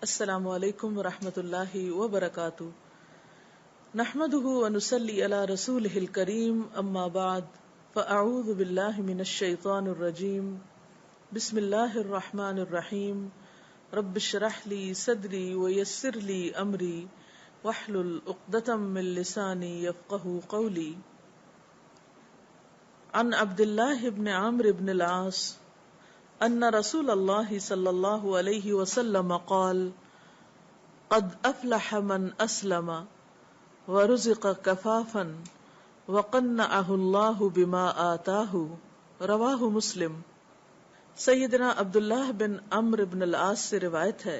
السلام علیکم ورحمۃ اللہ وبرکاتہ. نحمده ونصلي على رسوله الكريم اما بعد فاعوذ باللہ من الشیطان الرجیم. بسم اللہ الرحمن الرحیم. رب اشرح لي صدری ويسر لي امری واحلل عقدۃ من لسانی یفقهوا قولی. عن عبد الله بن عمرو بن العاص ان رسول اللہ صلی اللہ علیہ وسلم قال قد افلح من اسلم ورزق کفافا وقنعه اللہ بما آتاہ. رواہ مسلم. سیدنا عبداللہ بن عمرو بن العاص سے روایت ہے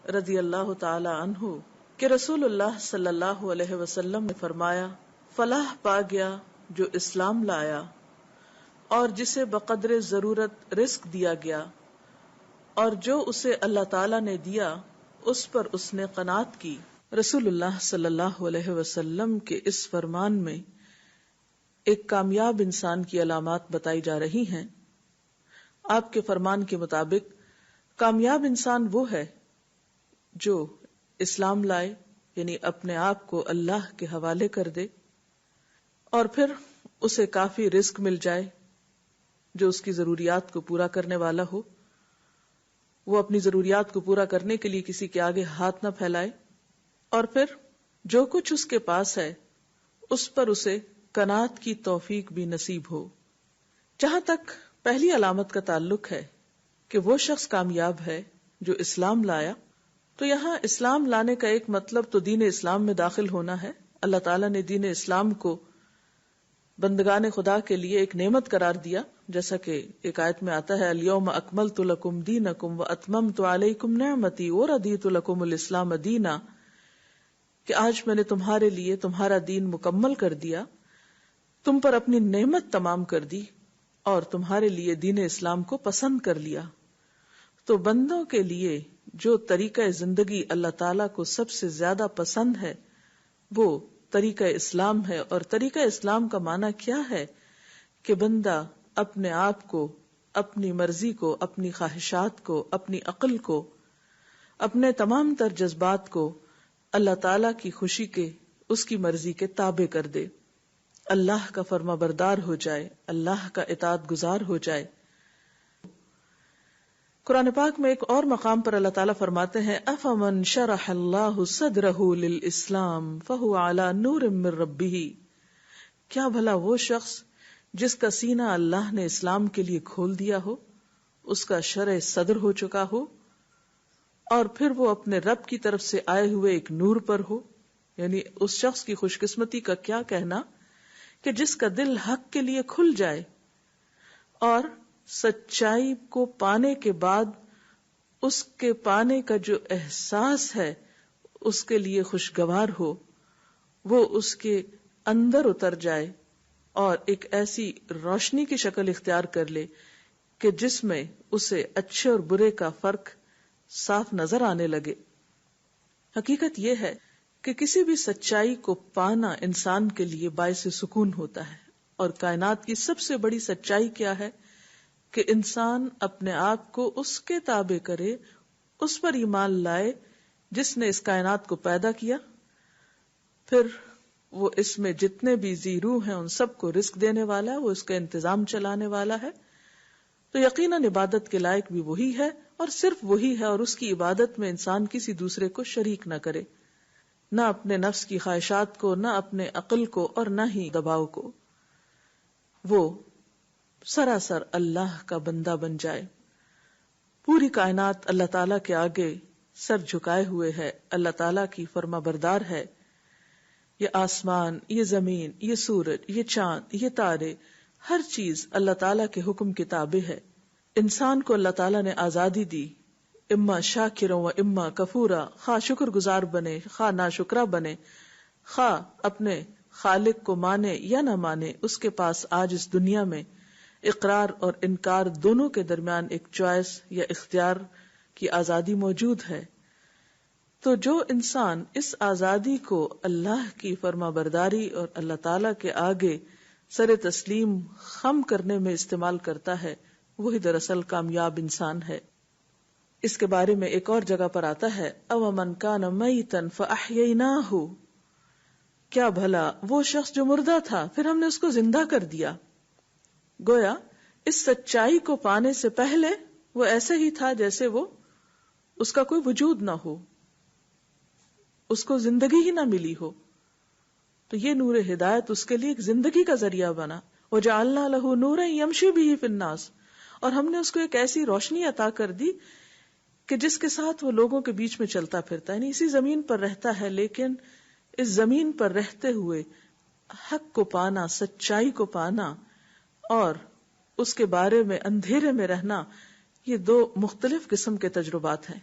رضی اللہ تعالی عنہ کہ رسول اللہ صلی اللہ علیہ وسلم نے فرمایا، فلاح پا گیا جو اسلام لایا اور جسے بقدر ضرورت رزق دیا گیا، اور جو اسے اللہ تعالی نے دیا اس پر اس نے قناعت کی. رسول اللہ صلی اللہ علیہ وسلم کے اس فرمان میں ایک کامیاب انسان کی علامات بتائی جا رہی ہیں. آپ کے فرمان کے مطابق کامیاب انسان وہ ہے جو اسلام لائے، یعنی اپنے آپ کو اللہ کے حوالے کر دے، اور پھر اسے کافی رزق مل جائے جو اس کی ضروریات کو پورا کرنے والا ہو. وہ اپنی ضروریات کو پورا کرنے کے لیے کسی کے آگے ہاتھ نہ پھیلائے، اور پھر جو کچھ اس کے پاس ہے اس پر اسے قناعت کی توفیق بھی نصیب ہو. جہاں تک پہلی علامت کا تعلق ہے کہ وہ شخص کامیاب ہے جو اسلام لایا، تو یہاں اسلام لانے کا ایک مطلب تو دین اسلام میں داخل ہونا ہے. اللہ تعالیٰ نے دین اسلام کو بندگان خدا کے لیے ایک نعمت قرار دیا، جیسا کہ ایک آیت میں آتا ہے، الیوم اکملت لکم دینکم واتممت علیکم نعمتی ورضیت لکم الاسلام دینا، کہ آج میں نے تمہارے لیے تمہارا دین مکمل کر دیا، تم پر اپنی نعمت تمام کر دی اور تمہارے لیے دین اسلام کو پسند کر لیا. تو بندوں کے لیے جو طریقہ زندگی اللہ تعالیٰ کو سب سے زیادہ پسند ہے وہ طریقہ اسلام ہے. اور طریقہ اسلام کا معنی کیا ہے کہ بندہ اپنے آپ کو، اپنی مرضی کو، اپنی خواہشات کو، اپنی عقل کو، اپنے تمام تر جذبات کو اللہ تعالیٰ کی خوشی کے، اس کی مرضی کے تابع کر دے، اللہ کا فرما بردار ہو جائے، اللہ کا اطاعت گزار ہو جائے. قرآن پاک میں ایک اور مقام پر اللہ تعالیٰ فرماتے ہیں، افمن شرح اللہ صدرہ للاسلام فہو علی نور من ربہ. کیا بھلا وہ شخص جس کا سینہ اللہ نے اسلام کے لیے کھول دیا ہو، اس کا شرح صدر ہو چکا ہو، اور پھر وہ اپنے رب کی طرف سے آئے ہوئے ایک نور پر ہو. یعنی اس شخص کی خوش قسمتی کا کیا کہنا کہ جس کا دل حق کے لیے کھل جائے اور سچائی کو پانے کے بعد اس کے پانے کا جو احساس ہے اس کے لیے خوشگوار ہو، وہ اس کے اندر اتر جائے اور ایک ایسی روشنی کی شکل اختیار کر لے کہ جس میں اسے اچھے اور برے کا فرق صاف نظر آنے لگے. حقیقت یہ ہے کہ کسی بھی سچائی کو پانا انسان کے لیے باعث سکون ہوتا ہے. اور کائنات کی سب سے بڑی سچائی کیا ہے کہ انسان اپنے آپ کو اس کے تابع کرے، اس پر ایمان لائے جس نے اس کائنات کو پیدا کیا، پھر وہ اس میں جتنے بھی ذی روح ہیں ان سب کو رزق دینے والا ہے، وہ اس کا انتظام چلانے والا ہے. تو یقیناً عبادت کے لائق بھی وہی ہے اور صرف وہی ہے، اور اس کی عبادت میں انسان کسی دوسرے کو شریک نہ کرے، نہ اپنے نفس کی خواہشات کو، نہ اپنے عقل کو، اور نہ ہی دباؤ کو. وہ سراسر اللہ کا بندہ بن جائے. پوری کائنات اللہ تعالیٰ کے آگے سر جھکائے ہوئے ہے، اللہ تعالیٰ کی فرما بردار ہے. یہ آسمان، یہ زمین، یہ سورج، یہ چاند، یہ تارے، ہر چیز اللہ تعالیٰ کے حکم کے تابع ہے. انسان کو اللہ تعالیٰ نے آزادی دی، اما شاکرا و اما کفورا، خواہ شکر گزار بنے خواہ ناشکرا بنے، خواہ اپنے خالق کو مانے یا نہ مانے. اس کے پاس آج اس دنیا میں اقرار اور انکار دونوں کے درمیان ایک چوائس یا اختیار کی آزادی موجود ہے. تو جو انسان اس آزادی کو اللہ کی فرما برداری اور اللہ تعالی کے آگے سر تسلیم خم کرنے میں استعمال کرتا ہے، وہی دراصل کامیاب انسان ہے. اس کے بارے میں ایک اور جگہ پر آتا ہے او من کان میتا فاحییناہ، کیا بھلا وہ شخص جو مردہ تھا پھر ہم نے اس کو زندہ کر دیا. گویا اس سچائی کو پانے سے پہلے وہ ایسے ہی تھا جیسے وہ اس کا کوئی وجود نہ ہو، اس کو زندگی ہی نہ ملی ہو. تو یہ نور ہدایت اس کے لیے ایک زندگی کا ذریعہ بنا. وجعلنا لہ نورا یمشی بہ فی الناس، اور ہم نے اس کو ایک ایسی روشنی عطا کر دی کہ جس کے ساتھ وہ لوگوں کے بیچ میں چلتا پھرتا ہے. یعنی اسی زمین پر رہتا ہے لیکن اس زمین پر رہتے ہوئے حق کو پانا، سچائی کو پانا اور اس کے بارے میں اندھیرے میں رہنا، یہ دو مختلف قسم کے تجربات ہیں.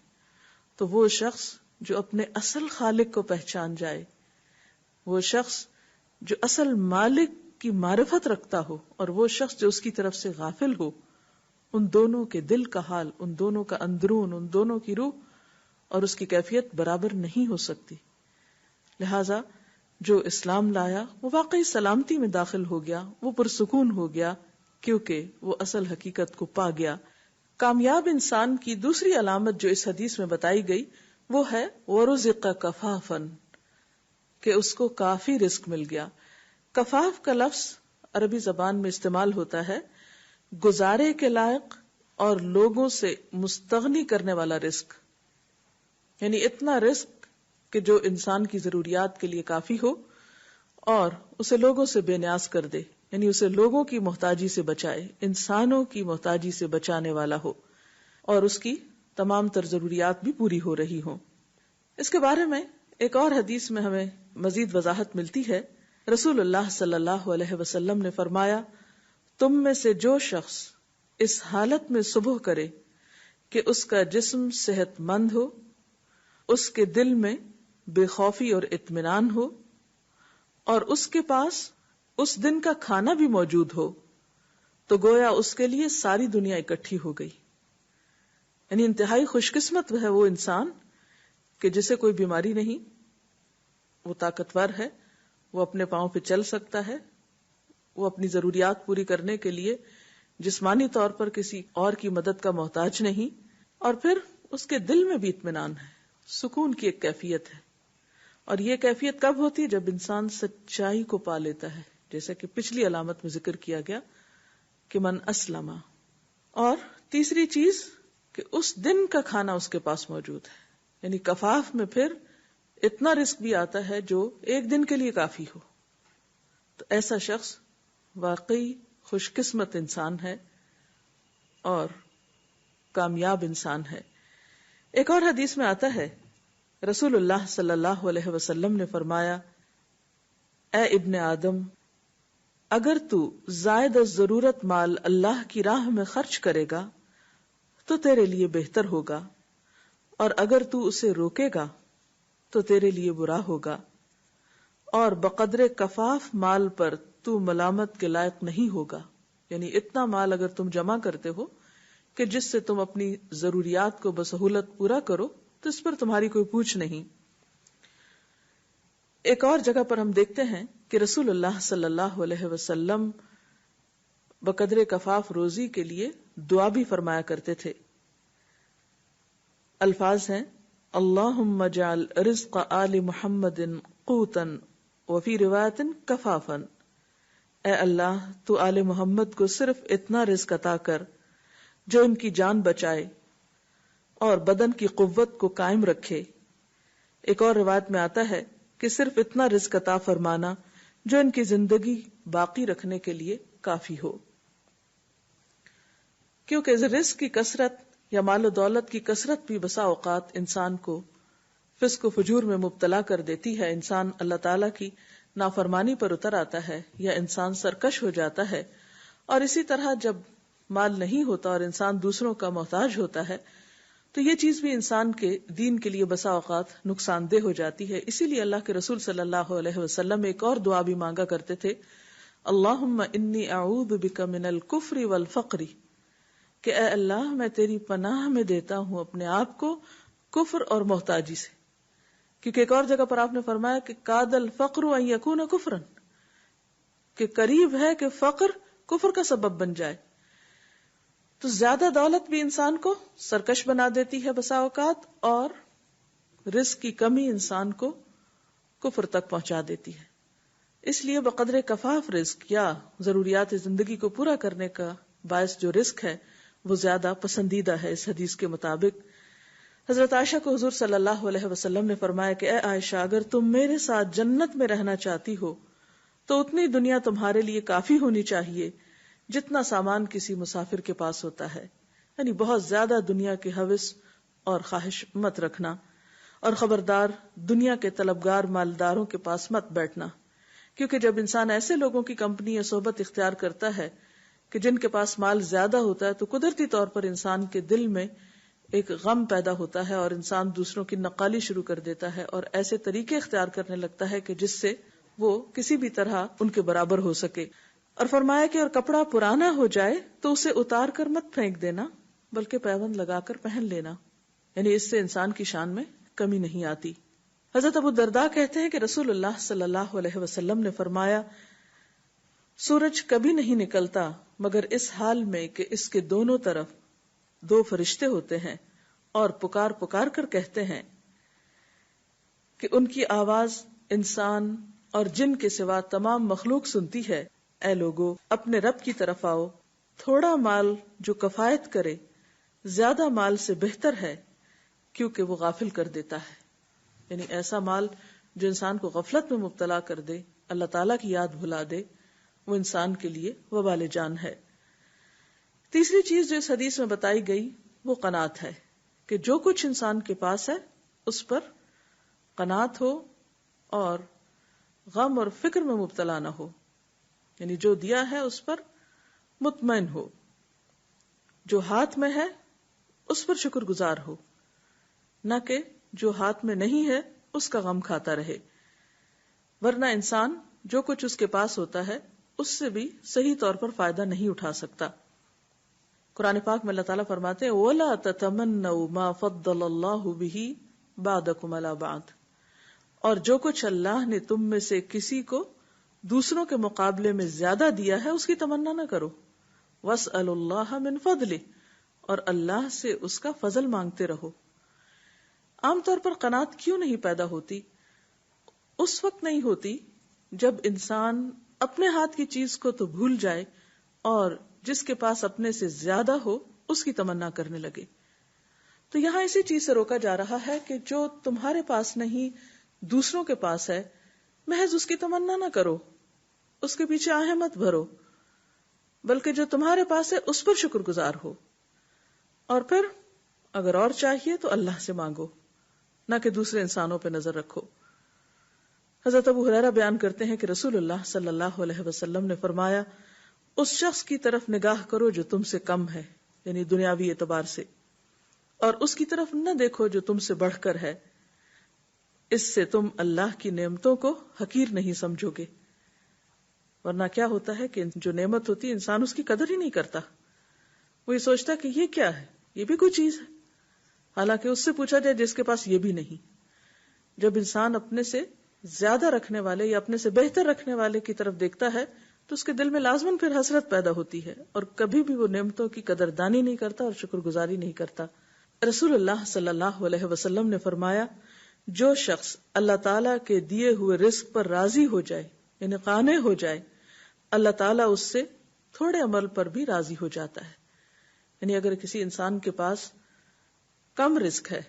تو وہ شخص جو اپنے اصل خالق کو پہچان جائے، وہ شخص جو اصل مالک کی معرفت رکھتا ہو، اور وہ شخص جو اس کی طرف سے غافل ہو، ان دونوں کے دل کا حال، ان دونوں کا اندرون، ان دونوں کی روح اور اس کی کیفیت برابر نہیں ہو سکتی. لہذا جو اسلام لایا وہ واقعی سلامتی میں داخل ہو گیا، وہ پرسکون ہو گیا کیونکہ وہ اصل حقیقت کو پا گیا. کامیاب انسان کی دوسری علامت جو اس حدیث میں بتائی گئی وہ ہے وَرُزِقَ کفافن، کہ اس کو کافی رزق مل گیا. کفاف کا لفظ عربی زبان میں استعمال ہوتا ہے گزارے کے لائق اور لوگوں سے مستغنی کرنے والا رزق، یعنی اتنا رزق کہ جو انسان کی ضروریات کے لیے کافی ہو اور اسے لوگوں سے بے نیاز کر دے، یعنی اسے لوگوں کی محتاجی سے بچائے، انسانوں کی محتاجی سے بچانے والا ہو اور اس کی تمام تر ضروریات بھی پوری ہو رہی ہوں. اس کے بارے میں ایک اور حدیث میں ہمیں مزید وضاحت ملتی ہے. رسول اللہ صلی اللہ علیہ وسلم نے فرمایا، تم میں سے جو شخص اس حالت میں صبح کرے کہ اس کا جسم صحت مند ہو، اس کے دل میں بے خوفی اور اطمینان ہو، اور اس کے پاس اس دن کا کھانا بھی موجود ہو، تو گویا اس کے لیے ساری دنیا اکٹھی ہو گئی. یعنی انتہائی خوش قسمت ہے وہ انسان کہ جسے کوئی بیماری نہیں، وہ طاقتور ہے، وہ اپنے پاؤں پہ چل سکتا ہے، وہ اپنی ضروریات پوری کرنے کے لیے جسمانی طور پر کسی اور کی مدد کا محتاج نہیں، اور پھر اس کے دل میں بھی اطمینان ہے، سکون کی ایک کیفیت ہے. اور یہ کیفیت کب ہوتی ہے؟ جب انسان سچائی کو پا لیتا ہے، جیسا کہ پچھلی علامت میں ذکر کیا گیا کہ من اسلم. اور تیسری چیز کہ اس دن کا کھانا اس کے پاس موجود ہے، یعنی کفاف میں پھر اتنا رزق بھی آتا ہے جو ایک دن کے لیے کافی ہو. تو ایسا شخص واقعی خوش قسمت انسان ہے اور کامیاب انسان ہے. ایک اور حدیث میں آتا ہے رسول اللہ صلی اللہ علیہ وسلم نے فرمایا، اے ابن آدم، اگر تو زائد از ضرورت مال اللہ کی راہ میں خرچ کرے گا تو تیرے لیے بہتر ہوگا، اور اگر تو اسے روکے گا تو تیرے لیے برا ہوگا، اور بقدر کفاف مال پر تو ملامت کے لائق نہیں ہوگا. یعنی اتنا مال اگر تم جمع کرتے ہو کہ جس سے تم اپنی ضروریات کو بسہولت پورا کرو تو اس پر تمہاری کوئی پوچھ نہیں. ایک اور جگہ پر ہم دیکھتے ہیں کہ رسول اللہ صلی اللہ علیہ وسلم بقدر کفاف روزی کے لیے دعا بھی فرمایا کرتے تھے. الفاظ ہیں، اللہم اجعل رزق آل محمد قوتا وفی روایت کفافا. اے اللہ، تو آل محمد کو صرف اتنا رزق عطا کر جو ان کی جان بچائے اور بدن کی قوت کو قائم رکھے. ایک اور روایت میں آتا ہے کہ صرف اتنا رزق عطا فرمانا جو ان کی زندگی باقی رکھنے کے لیے کافی ہو. کیونکہ رزق کی کثرت یا مال و دولت کی کثرت بھی بسا اوقات انسان کو فسق و فجور میں مبتلا کر دیتی ہے. انسان اللہ تعالیٰ کی نافرمانی پر اتر آتا ہے یا انسان سرکش ہو جاتا ہے. اور اسی طرح جب مال نہیں ہوتا اور انسان دوسروں کا محتاج ہوتا ہے تو یہ چیز بھی انسان کے دین کے لیے بسا اوقات نقصان دہ ہو جاتی ہے. اسی لیے اللہ کے رسول صلی اللہ علیہ وسلم ایک اور دعا بھی مانگا کرتے تھے، اللہم انی اعوذ بک من الکفر والفقر، کہ اے اللہ میں تیری پناہ میں دیتا ہوں اپنے آپ کو کفر اور محتاجی سے. کیونکہ ایک اور جگہ پر آپ نے فرمایا کہ کاد الفقر ان یکون کفرا، کہ قریب ہے کہ فقر کفر کا سبب بن جائے. تو زیادہ دولت بھی انسان کو سرکش بنا دیتی ہے بسا اوقات، اور رزق کی کمی انسان کو کفر تک پہنچا دیتی ہے. اس لیے بقدر کفاف رزق یا ضروریات زندگی کو پورا کرنے کا باعث جو رزق ہے وہ زیادہ پسندیدہ ہے. اس حدیث کے مطابق حضرت عائشہ کو حضور صلی اللہ علیہ وسلم نے فرمایا کہ اے عائشہ، اگر تم میرے ساتھ جنت میں رہنا چاہتی ہو تو اتنی دنیا تمہارے لیے کافی ہونی چاہیے جتنا سامان کسی مسافر کے پاس ہوتا ہے. یعنی بہت زیادہ دنیا کی ہوس اور خواہش مت رکھنا، اور خبردار دنیا کے طلبگار مالداروں کے پاس مت بیٹھنا، کیونکہ جب انسان ایسے لوگوں کی کمپنی یا صحبت اختیار کرتا ہے کہ جن کے پاس مال زیادہ ہوتا ہے تو قدرتی طور پر انسان کے دل میں ایک غم پیدا ہوتا ہے اور انسان دوسروں کی نقالی شروع کر دیتا ہے اور ایسے طریقے اختیار کرنے لگتا ہے کہ جس سے وہ کسی بھی طرح ان کے برابر ہو سکے. اور فرمایا کہ اور کپڑا پرانا ہو جائے تو اسے اتار کر مت پھینک دینا بلکہ پیوند لگا کر پہن لینا، یعنی اس سے انسان کی شان میں کمی نہیں آتی. حضرت ابو الدرداء کہتے ہیں کہ رسول اللہ صلی اللہ علیہ وسلم نے فرمایا سورج کبھی نہیں نکلتا مگر اس حال میں کہ اس کے دونوں طرف 2 فرشتے ہوتے ہیں اور پکار پکار کر کہتے ہیں کہ ان کی آواز انسان اور جن کے سوا تمام مخلوق سنتی ہے، اے لوگو اپنے رب کی طرف آؤ، تھوڑا مال جو کفایت کرے زیادہ مال سے بہتر ہے کیونکہ وہ غافل کر دیتا ہے. یعنی ایسا مال جو انسان کو غفلت میں مبتلا کر دے، اللہ تعالیٰ کی یاد بھلا دے، وہ انسان کے لیے وبال جان ہے. تیسری چیز جو اس حدیث میں بتائی گئی وہ قناعت ہے کہ جو کچھ انسان کے پاس ہے اس پر قناعت ہو اور غم اور فکر میں مبتلا نہ ہو. یعنی جو دیا ہے اس پر مطمئن ہو، جو ہاتھ میں ہے اس پر شکر گزار ہو، نہ کہ جو ہاتھ میں نہیں ہے اس کا غم کھاتا رہے. ورنہ انسان جو کچھ اس کے پاس ہوتا ہے اس سے بھی صحیح طور پر فائدہ نہیں اٹھا سکتا. قرآن پاک میں اللہ تعالیٰ فرماتے ہیں وَلَا تَتَمَنَّوْا مَا فَضَّلَ اللَّهُ بِهِ بَعْضَكُمْ عَلَى بَعْضٍ، اور جو کچھ اللہ نے تم میں سے کسی کو دوسروں کے مقابلے میں زیادہ دیا ہے اس کی تمنا نہ کرو. وَاسْأَلُوا اللَّهَ مِنْ فَضْلِهِ، اور اللہ سے اس کا فضل مانگتے رہو. عام طور پر قناعت کیوں نہیں پیدا ہوتی؟ اس وقت نہیں ہوتی جب انسان اپنے ہاتھ کی چیز کو تو بھول جائے اور جس کے پاس اپنے سے زیادہ ہو اس کی تمنا کرنے لگے. تو یہاں اسی چیز سے روکا جا رہا ہے کہ جو تمہارے پاس نہیں دوسروں کے پاس ہے محض اس کی تمنا نہ کرو، اس کے پیچھے آہیں مت بھرو، بلکہ جو تمہارے پاس ہے اس پر شکر گزار ہو، اور پھر اگر اور چاہیے تو اللہ سے مانگو، نہ کہ دوسرے انسانوں پہ نظر رکھو. حضرت ابو ہریرہ بیان کرتے ہیں کہ رسول اللہ صلی اللہ علیہ وسلم نے فرمایا اس شخص کی طرف نگاہ کرو جو تم سے کم ہے، یعنی دنیاوی اعتبار سے، اور اس کی طرف نہ دیکھو جو تم سے بڑھ کر ہے، اس سے تم اللہ کی نعمتوں کو حقیر نہیں سمجھو گے. ورنہ کیا ہوتا ہے کہ جو نعمت ہوتی ہے انسان اس کی قدر ہی نہیں کرتا، وہ یہ سوچتا کہ یہ کیا ہے، یہ بھی کوئی چیز ہے، حالانکہ اس سے پوچھا جائے جس کے پاس یہ بھی نہیں. جب انسان اپنے سے زیادہ رکھنے والے یا اپنے سے بہتر رکھنے والے کی طرف دیکھتا ہے تو اس کے دل میں لازماً پھر حسرت پیدا ہوتی ہے اور کبھی بھی وہ نعمتوں کی قدردانی نہیں کرتا اور شکر گزاری نہیں کرتا. رسول اللہ صلی اللہ علیہ وسلم نے فرمایا جو شخص اللہ تعالیٰ کے دیے ہوئے رزق پر راضی ہو جائے، یعنی قانع ہو جائے، اللہ تعالیٰ اس سے تھوڑے عمل پر بھی راضی ہو جاتا ہے. یعنی اگر کسی انسان کے پاس کم رزق ہے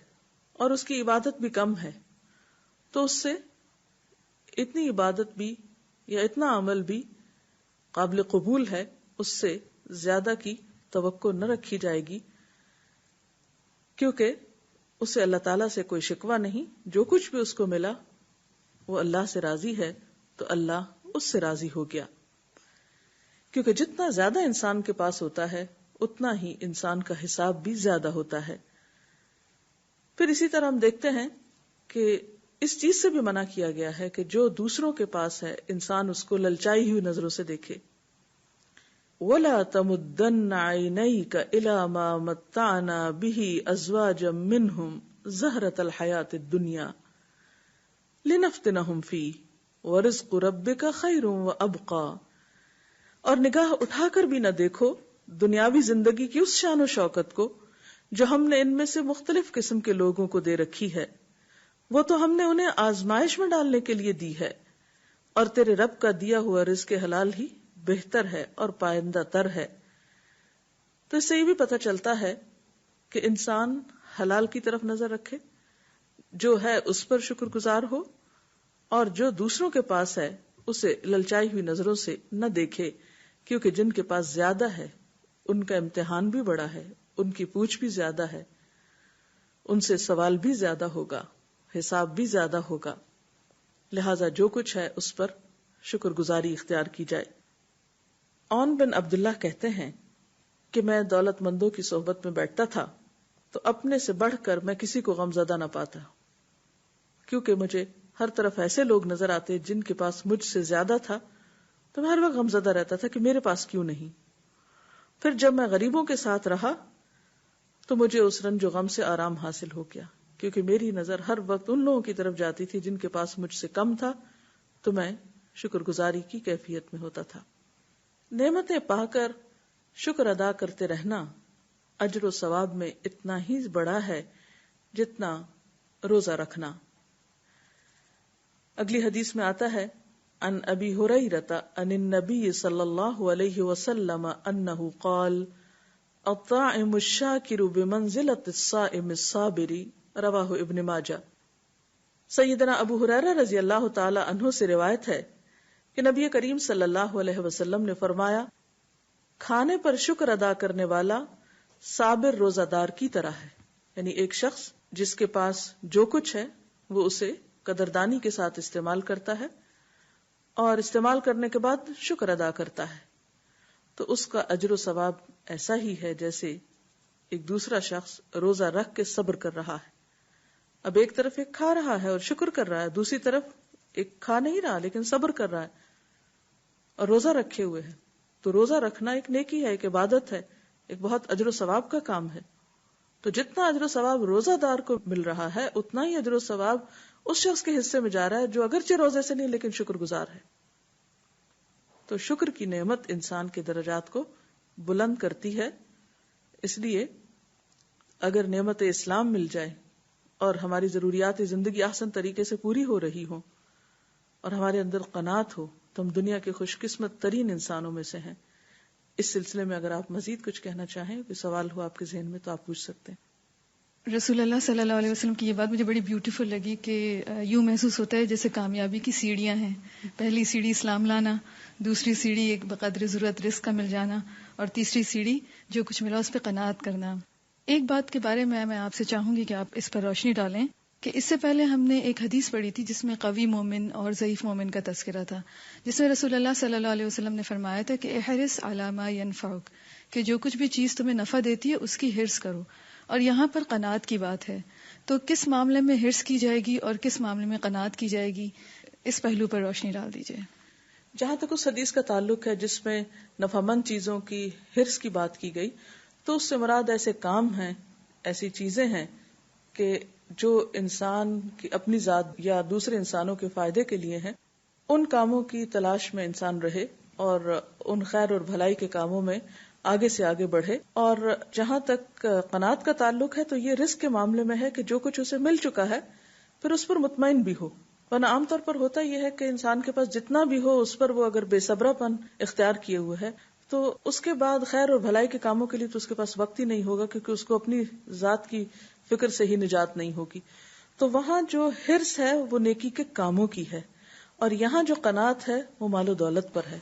اور اس کی عبادت بھی کم ہے تو اس سے اتنی عبادت بھی یا اتنا عمل بھی قابل قبول ہے، اس سے زیادہ کی توقع نہ رکھی جائے گی، کیونکہ اسے اللہ تعالیٰ سے کوئی شکوہ نہیں. جو کچھ بھی اس کو ملا وہ اللہ سے راضی ہے تو اللہ اس سے راضی ہو گیا. کیونکہ جتنا زیادہ انسان کے پاس ہوتا ہے اتنا ہی انسان کا حساب بھی زیادہ ہوتا ہے. پھر اسی طرح ہم دیکھتے ہیں کہ اس چیز سے بھی منع کیا گیا ہے کہ جو دوسروں کے پاس ہے انسان اس کو للچائی ہوئی نظروں سے دیکھے. وَلَا تَمُدَّنَّ عَيْنَيْكَ إِلَى مَا مَتَّعْنَا بِهِ أَزْوَاجًا مِّنْهُمْ زَهْرَةَ الْحَيَاةِ الدُّنْيَا لِنَفْتِنَهُمْ فِيهِ وَرِزْقُ رَبِّكَ خَيْرٌ وَأَبْقَى. اور نگاہ اٹھا کر بھی نہ دیکھو دنیاوی زندگی کی اس شان و شوکت کو جو ہم نے ان میں سے مختلف قسم کے لوگوں کو دے رکھی ہے، وہ تو ہم نے انہیں آزمائش میں ڈالنے کے لیے دی ہے، اور تیرے رب کا دیا ہوا رزق حلال ہی بہتر ہے اور پائندہ تر ہے۔ تو اس سے یہ بھی پتہ چلتا ہے کہ انسان حلال کی طرف نظر رکھے، جو ہے اس پر شکر گزار ہو، اور جو دوسروں کے پاس ہے اسے للچائی ہوئی نظروں سے نہ دیکھے، کیونکہ جن کے پاس زیادہ ہے ان کا امتحان بھی بڑا ہے، ان کی پوچھ بھی زیادہ ہے، ان سے سوال بھی زیادہ ہوگا، حساب بھی زیادہ ہوگا، لہذا جو کچھ ہے اس پر شکر گزاری اختیار کی جائے۔ عون بن عبداللہ کہتے ہیں کہ میں دولت مندوں کی صحبت میں بیٹھتا تھا تو اپنے سے بڑھ کر میں کسی کو غم زدہ نہ پاتا، کیونکہ مجھے ہر طرف ایسے لوگ نظر آتے جن کے پاس مجھ سے زیادہ تھا، تو میں ہر وقت غم زدہ رہتا تھا کہ میرے پاس کیوں نہیں۔ پھر جب میں غریبوں کے ساتھ رہا تو مجھے اس رنج و غم سے آرام حاصل ہو گیا، کیونکہ میری نظر ہر وقت ان لوگوں کی طرف جاتی تھی جن کے پاس مجھ سے کم تھا، تو میں شکر گزاری کی کیفیت میں ہوتا تھا۔ نعمتیں پا کر شکر ادا کرتے رہنا اجر و ثواب میں اتنا ہی بڑا ہے جتنا روزہ رکھنا۔ اگلی حدیث میں آتا ہے عن ابی ہریرہ عن النبی صلی اللہ علیہ وسلم انہ قال الطاعم الشاکر بمنزلۃ الصائم الصابر، رواہ ابن ماجہ۔ سیدنا ابو ہریرہ رضی اللہ تعالی عنہ سے روایت ہے کہ نبی کریم صلی اللہ علیہ وسلم نے فرمایا، کھانے پر شکر ادا کرنے والا صابر روزہ دار کی طرح ہے، یعنی ایک شخص جس کے پاس جو کچھ ہے وہ اسے قدردانی کے ساتھ استعمال کرتا ہے اور استعمال کرنے کے بعد شکر ادا کرتا ہے، تو اس کا اجر و ثواب ایسا ہی ہے جیسے ایک دوسرا شخص روزہ رکھ کے صبر کر رہا ہے۔ اب ایک طرف ایک کھا رہا ہے اور شکر کر رہا ہے، دوسری طرف ایک کھا نہیں رہا لیکن صبر کر رہا ہے اور روزہ رکھے ہوئے ہے۔ تو روزہ رکھنا ایک نیکی ہے، ایک عبادت ہے، ایک بہت اجر و ثواب کا کام ہے۔ تو جتنا اجر و ثواب روزہ دار کو مل رہا ہے اتنا ہی اجر و ثواب اس شخص کے حصے میں جا رہا ہے جو اگرچہ روزے سے نہیں لیکن شکر گزار ہے۔ تو شکر کی نعمت انسان کے درجات کو بلند کرتی ہے، اس لیے اگر نعمت اسلام مل جائے اور ہماری ضروریات زندگی احسن طریقے سے پوری ہو رہی ہو اور ہمارے اندر قناعت ہو تو ہم دنیا کے خوش قسمت ترین انسانوں میں سے ہیں۔ اس سلسلے میں اگر آپ مزید کچھ کہنا چاہیں، کوئی سوال ہو آپ کے ذہن میں تو آپ پوچھ سکتے ہیں۔ رسول اللہ صلی اللہ علیہ وسلم کی یہ بات مجھے بڑی بیوٹیفل لگی کہ یوں محسوس ہوتا ہے جیسے کامیابی کی سیڑھیاں ہیں، پہلی سیڑھی اسلام لانا، دوسری سیڑھی ایک بقدر ضرورت رزق کا مل جانا، اور تیسری سیڑھی جو کچھ ملا اس پہ قناعت کرنا۔ ایک بات کے بارے میں آپ سے چاہوں گی کہ آپ اس پر روشنی ڈالیں کہ اس سے پہلے ہم نے ایک حدیث پڑھی تھی جس میں قوی مومن اور ضعیف مومن کا تذکرہ تھا، جس میں رسول اللہ صلی اللہ علیہ وسلم نے فرمایا تھا کہ احرص علی ما ینفعک، کہ جو کچھ بھی چیز تمہیں نفع دیتی ہے اس کی حرص کرو، اور یہاں پر قناعت کی بات ہے۔ تو کس معاملے میں حرص کی جائے گی اور کس معاملے میں قناعت کی جائے گی، اس پہلو پر روشنی ڈال دیجئے۔ جہاں تک اس حدیث کا تعلق ہے جس میں نفع مند چیزوں کی حرص کی بات کی گئی، تو اس سے مراد ایسے کام ہیں، ایسی چیزیں ہیں کہ جو انسان کی اپنی ذات یا دوسرے انسانوں کے فائدے کے لیے ہیں، ان کاموں کی تلاش میں انسان رہے اور ان خیر اور بھلائی کے کاموں میں آگے سے آگے بڑھے۔ اور جہاں تک قناعت کا تعلق ہے تو یہ رزق کے معاملے میں ہے کہ جو کچھ اسے مل چکا ہے پھر اس پر مطمئن بھی ہو، ورنہ عام طور پر ہوتا یہ ہے کہ انسان کے پاس جتنا بھی ہو اس پر وہ اگر بے صبرا پن اختیار کیے ہوئے ہے تو اس کے بعد خیر اور بھلائی کے کاموں کے لیے تو اس کے پاس وقت ہی نہیں ہوگا، کیونکہ اس کو اپنی ذات کی فکر سے ہی نجات نہیں ہوگی۔ تو وہاں جو حرص ہے وہ نیکی کے کاموں کی ہے، اور یہاں جو قناعت ہے وہ مال و دولت پر ہے۔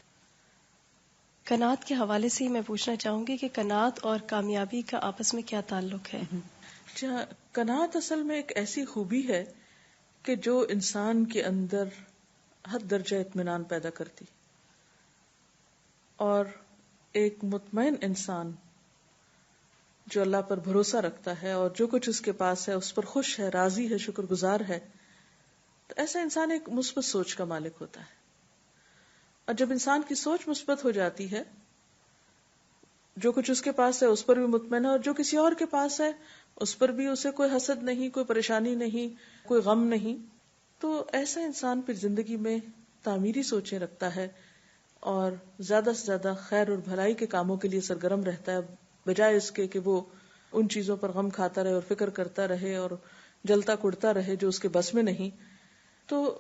قناعت کے حوالے سے ہی میں پوچھنا چاہوں گی کہ قناعت اور کامیابی کا آپس میں کیا تعلق ہے؟ قناعت اصل میں ایک ایسی خوبی ہے کہ جو انسان کے اندر ہر درجہ اطمینان پیدا کرتی، اور ایک مطمئن انسان جو اللہ پر بھروسہ رکھتا ہے اور جو کچھ اس کے پاس ہے اس پر خوش ہے، راضی ہے، شکر گزار ہے، تو ایسا انسان ایک مثبت سوچ کا مالک ہوتا ہے۔ اور جب انسان کی سوچ مثبت ہو جاتی ہے، جو کچھ اس کے پاس ہے اس پر بھی مطمئن ہے، اور جو کسی اور کے پاس ہے اس پر بھی اسے کوئی حسد نہیں، کوئی پریشانی نہیں، کوئی غم نہیں، تو ایسا انسان پھر زندگی میں تعمیری سوچیں رکھتا ہے اور زیادہ سے زیادہ خیر اور بھلائی کے کاموں کے لیے سرگرم رہتا ہے، بجائے اس کے کہ وہ ان چیزوں پر غم کھاتا رہے اور فکر کرتا رہے اور جلتا کڑتا رہے جو اس کے بس میں نہیں. تو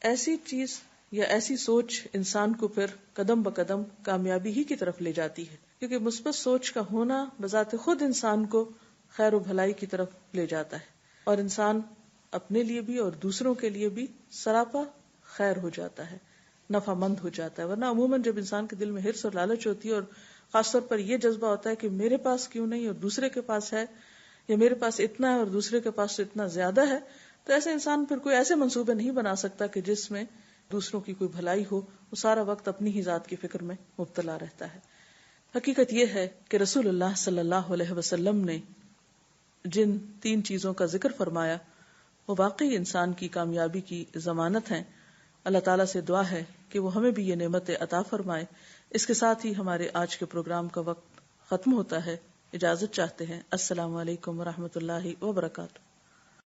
ایسی چیز یا ایسی سوچ انسان کو پھر قدم بقدم کامیابی ہی کی طرف لے جاتی ہے، کیونکہ مثبت سوچ کا ہونا بذات خود انسان کو خیر و بھلائی کی طرف لے جاتا ہے، اور انسان اپنے لیے بھی اور دوسروں کے لیے بھی سراپا خیر ہو جاتا ہے، نفع مند ہو جاتا ہے. ورنہ عموماً جب انسان کے دل میں حرص اور لالچ ہوتی ہے، اور خاص طور پر یہ جذبہ ہوتا ہے کہ میرے پاس کیوں نہیں اور دوسرے کے پاس ہے، یا میرے پاس اتنا ہے اور دوسرے کے پاس اتنا زیادہ ہے، تو ایسے انسان پھر کوئی ایسے منصوبے نہیں بنا سکتا کہ جس میں دوسروں کی کوئی بھلائی ہو. وہ سارا وقت اپنی ہی ذات کی فکر میں مبتلا رہتا ہے. حقیقت یہ ہے کہ رسول اللہ صلی اللہ علیہ وسلم نے جن 3 چیزوں کا ذکر فرمایا وہ واقعی انسان کی کامیابی کی ضمانت ہیں. اللہ تعالیٰ سے دعا ہے کہ وہ ہمیں بھی یہ نعمت عطا فرمائے. اس کے ساتھ ہی ہمارے آج کے پروگرام کا وقت ختم ہوتا ہے. اجازت چاہتے ہیں. السلام علیکم ورحمۃ اللہ وبرکاتہ.